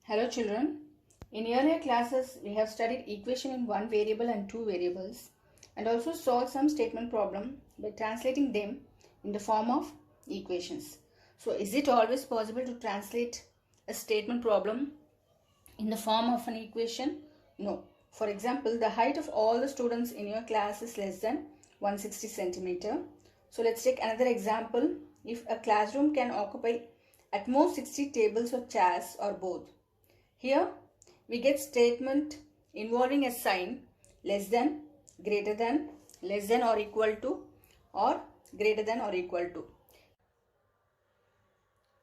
Hello children. In earlier classes we have studied equation in one variable and two variables and also solved some statement problem by translating them in the form of equations. So is it always possible to translate a statement problem in the form of an equation? No. For example, the height of all the students in your class is less than 160 centimeter. So let's take another example. If a classroom can occupy at most 60 tables or chairs or both. Here we get statement involving a sign less than, greater than, less than or equal to, or greater than or equal to,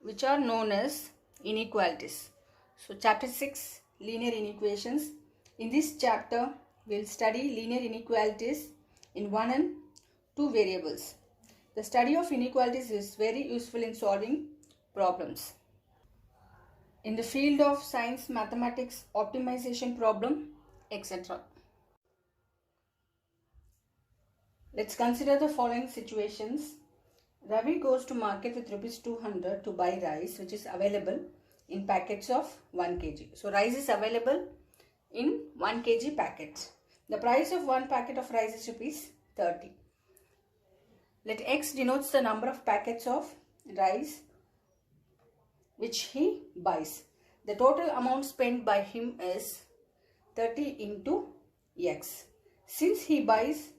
which are known as inequalities. So chapter 6, linear inequations. In this chapter we will study linear inequalities in one and two variables. The study of inequalities is very useful in solving problems. In the field of science, mathematics, optimization problem, etc. Let's consider the following situations. Ravi goes to market with rupees 200 to buy rice which is available in packets of 1 kg. So rice is available in 1 kg packets. The price of one packet of rice is rupees 30. Let X denotes the number of packets of rice which he buys. The total amount spent by him is 30 into X. Since he buys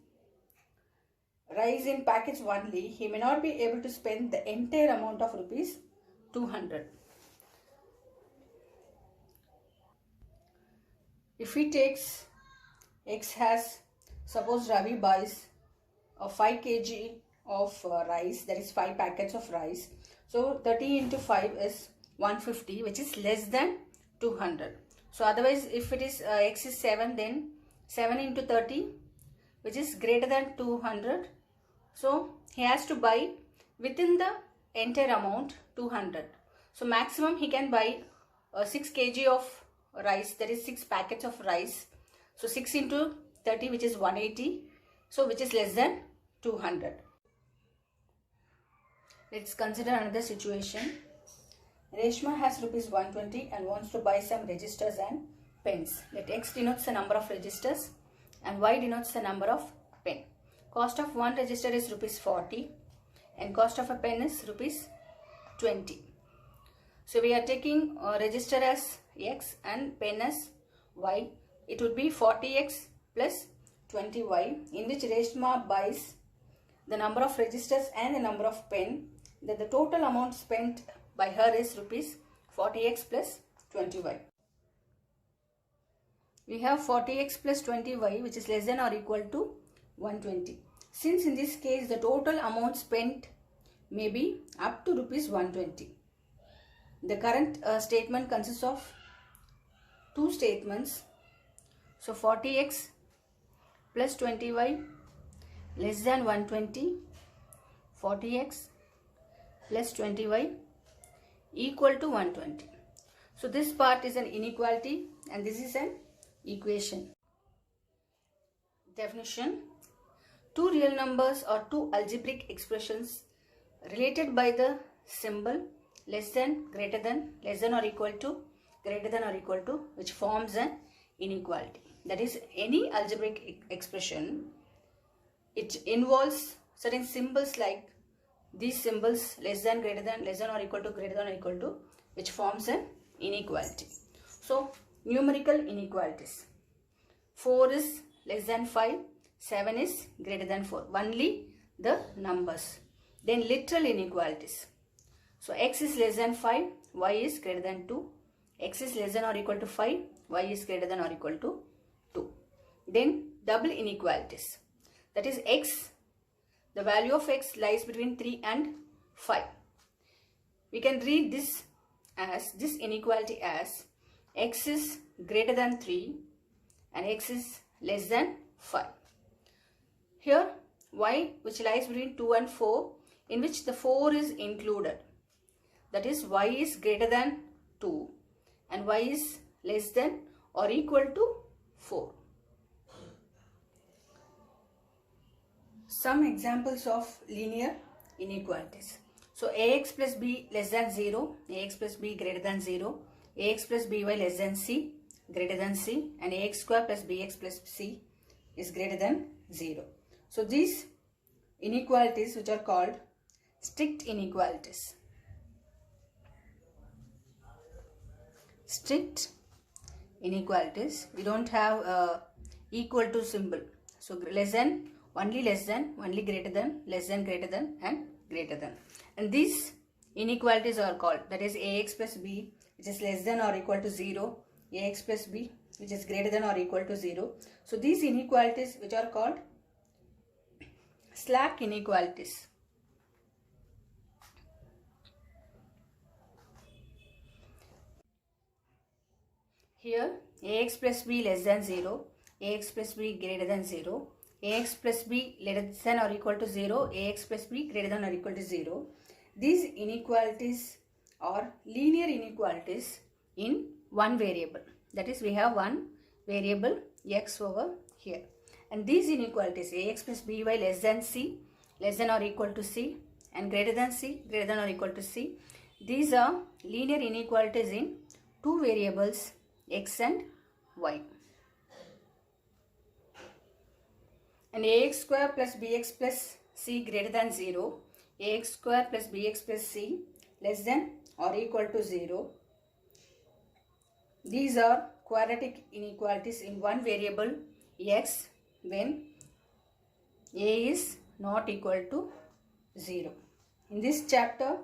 rice in packets only, he may not be able to spend the entire amount of rupees 200. If he takes X has, suppose Ravi buys a 5 kg of rice, that is 5 packets of rice. So 30 into 5 is 150, which is less than 200. So otherwise if it is X is 7, then 7 into 30 which is greater than 200. So he has to buy within the entire amount 200. So maximum he can buy 6 kg of rice, that is 6 packets of rice. So 6 into 30 which is 180. So which is less than 200. Let's consider another situation. Reshma has rupees 120 and wants to buy some registers and pens. Let X denotes the number of registers and Y denotes the number of pen. Cost of one register is rupees 40 and cost of a pen is rupees 20. So we are taking a register as X and pen as Y. It would be 40X plus 20Y, in which Reshma buys the number of registers and the number of pen. That the total amount spent by her is rupees 40X plus 20Y. We have 40X plus 20Y which is less than or equal to 120. Since in this case the total amount spent may be up to rupees 120. The current statement consists of two statements. So 40X plus 20Y less than 120, 40X plus 20Y equal to 120. So this part is an inequality and this is an equation. Definition: two real numbers or two algebraic expressions related by the symbol less than, greater than, less than or equal to, greater than or equal to, which forms an inequality. That is, any algebraic expression, it involves certain symbols like these symbols less than, greater than, less than or equal to, greater than or equal to, which forms an inequality. So numerical inequalities: 4 is less than 5, 7 is greater than 4, only the numbers. Then literal inequalities: so X is less than 5, Y is greater than 2, X is less than or equal to 5, Y is greater than or equal to 2. Then double inequalities, that is X, the value of X lies between 3 and 5. We can read this inequality as X is greater than 3 and X is less than 5. Here Y, which lies between 2 and 4, in which the 4 is included. That is, Y is greater than 2 and Y is less than or equal to 4. Some examples of linear inequalities. So ax plus b less than 0, ax plus b greater than 0, ax plus by less than c, greater than c, and ax square plus bx plus c is greater than 0. So these inequalities, which are called strict inequalities. Strict inequalities, we don't have equal to symbol. So less than, only greater than, less than, greater than, and greater than. And these inequalities are called, that is ax plus b, which is less than or equal to 0, ax plus b, which is greater than or equal to 0. So these inequalities, which are called slack inequalities. Here ax plus b less than 0, ax plus b greater than 0, ax plus b less than or equal to 0, ax plus b greater than or equal to 0. These inequalities are linear inequalities in one variable. That is, we have one variable x over here. And these inequalities, ax plus by less than c, less than or equal to c, and greater than c, greater than or equal to c. These are linear inequalities in two variables, x and y. And ax square plus bx plus c greater than 0, ax square plus bx plus c less than or equal to 0. These are quadratic inequalities in one variable x when a is not equal to 0. In this chapter,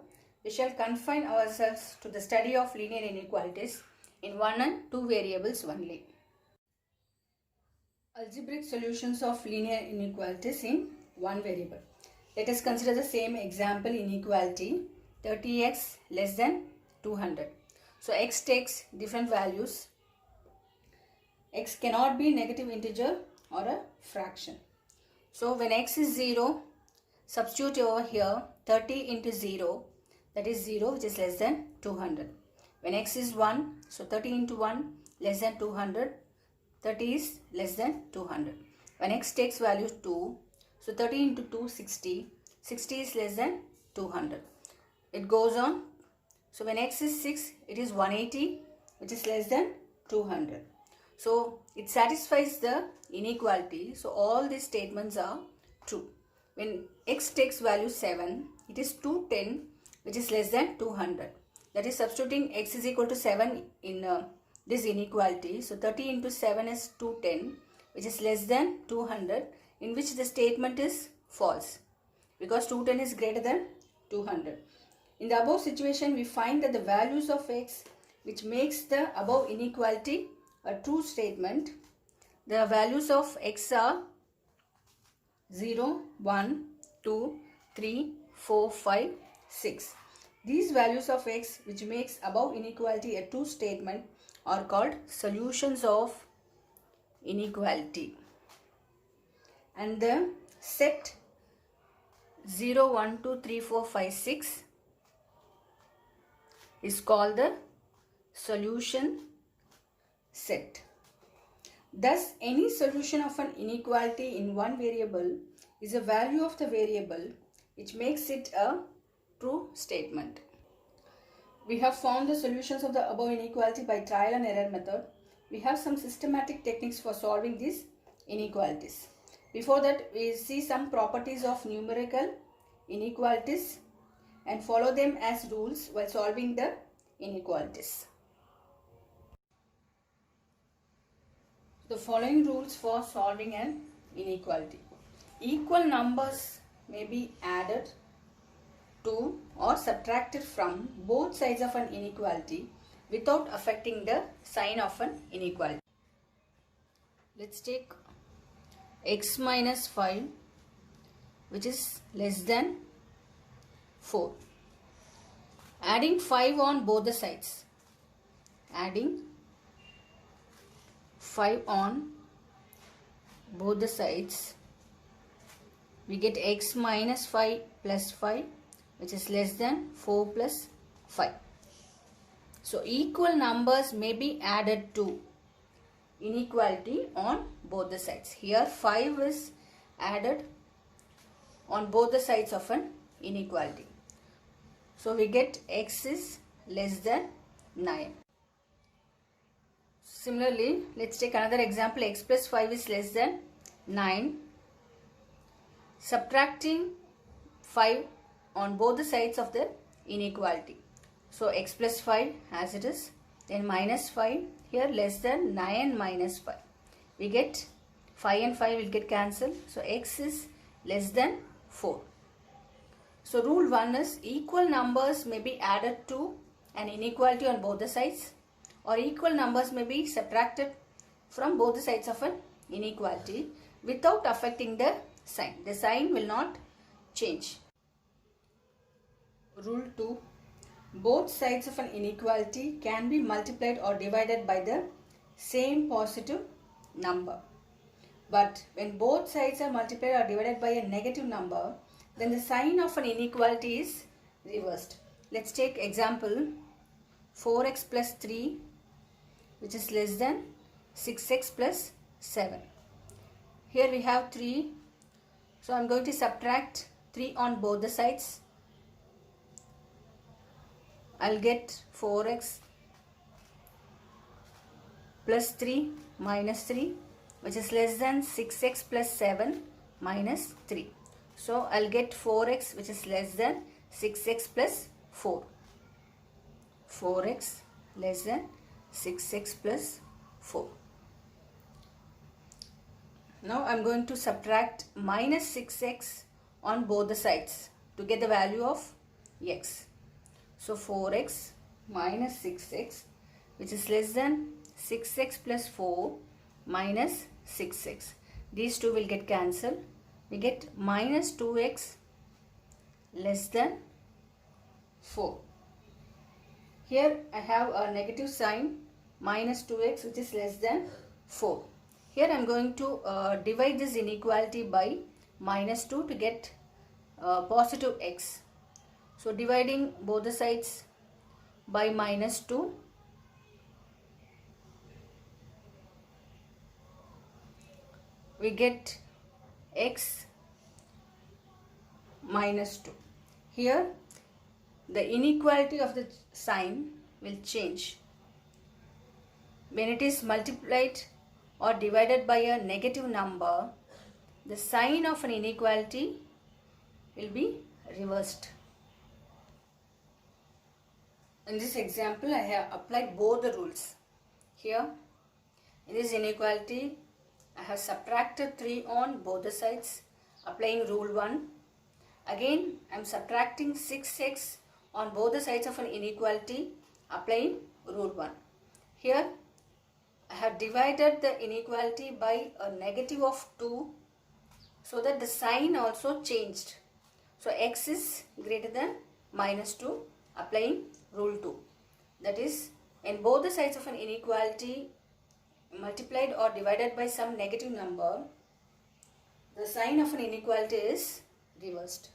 we shall confine ourselves to the study of linear inequalities in one and two variables only. Algebraic solutions of linear inequalities in one variable. Let us consider the same example inequality 30x less than 200. So x takes different values. X cannot be negative integer or a fraction. So when x is 0, substitute over here 30 into 0, that is 0, which is less than 200. When x is 1, so 30 into 1 less than 200, 30 is less than 200. When x takes value 2, so 30 into 2, 60, 60 is less than 200. It goes on. So when x is 6, it is 180, which is less than 200. So it satisfies the inequality. So all these statements are true. When x takes value 7, it is 210, which is less than 200. That is, substituting x is equal to 7 in this inequality. So 30 into 7 is 210, which is less than 200, in which the statement is false, because 210 is greater than 200. In the above situation, we find that the values of x, which makes the above inequality a true statement, the values of x are 0, 1, 2, 3, 4, 5, 6. These values of x, which makes above inequality a true statement, are called solutions of inequality. And the set 0, 1, 2, 3, 4, 5, 6 is called the solution set. Thus, any solution of an inequality in one variable is a value of the variable which makes it a true statement. We have found the solutions of the above inequality by trial and error method. We have some systematic techniques for solving these inequalities. Before that, we see some properties of numerical inequalities and follow them as rules while solving the inequalities. The following rules for solving an inequality. Equal numbers may be added to or subtracted from both sides of an inequality without affecting the sign of an inequality. Let's take x minus 5, which is less than 4. Adding 5 on both the sides. Adding 5 on both the sides, we get x minus 5 plus 5, which is less than 4 plus 5. So equal numbers may be added to inequality on both the sides. Here 5 is added on both the sides of an inequality. So we get x is less than 9. Similarly, let's take another example. X plus 5 is less than 9. Subtracting 5 on both the sides of the inequality. So x plus 5 as it is, then minus 5 here, less than 9 minus 5. We get 5 and 5 will get cancelled. So x is less than 4. So rule 1 is equal numbers may be added to an inequality on both the sides, or equal numbers may be subtracted from both the sides of an inequality without affecting the sign. The sign will not change. Rule 2. Both sides of an inequality can be multiplied or divided by the same positive number. But when both sides are multiplied or divided by a negative number, then the sign of an inequality is reversed. Let's take example 4x plus 3, which is less than 6x plus 7. Here we have 3. So I am going to subtract 3 on both the sides. I'll get 4x plus 3 minus 3, which is less than 6x plus 7 minus 3. So I'll get 4x, which is less than 6x plus 4. 4x less than 6x plus 4. Now I'm going to subtract minus 6x on both the sides to get the value of x. So 4x minus 6x, which is less than 6x plus 4 minus 6x. These two will get cancelled. We get minus 2x less than 4. Here I have a negative sign, minus 2x, which is less than 4. Here I am going to divide this inequality by minus 2 to get positive x. So dividing both the sides by minus 2, we get x minus 2. Here the inequality of the sign will change. When it is multiplied or divided by a negative number, the sign of an inequality will be reversed. In this example, I have applied both the rules. Here, in this inequality, I have subtracted 3 on both the sides, applying rule 1. Again, I am subtracting 6x on both the sides of an inequality, applying rule 1. Here, I have divided the inequality by a negative of 2, so that the sign also changed. So x is greater than minus 2, applying rule 2. That is, when both the sides of an inequality multiplied or divided by some negative number, the sign of an inequality is reversed.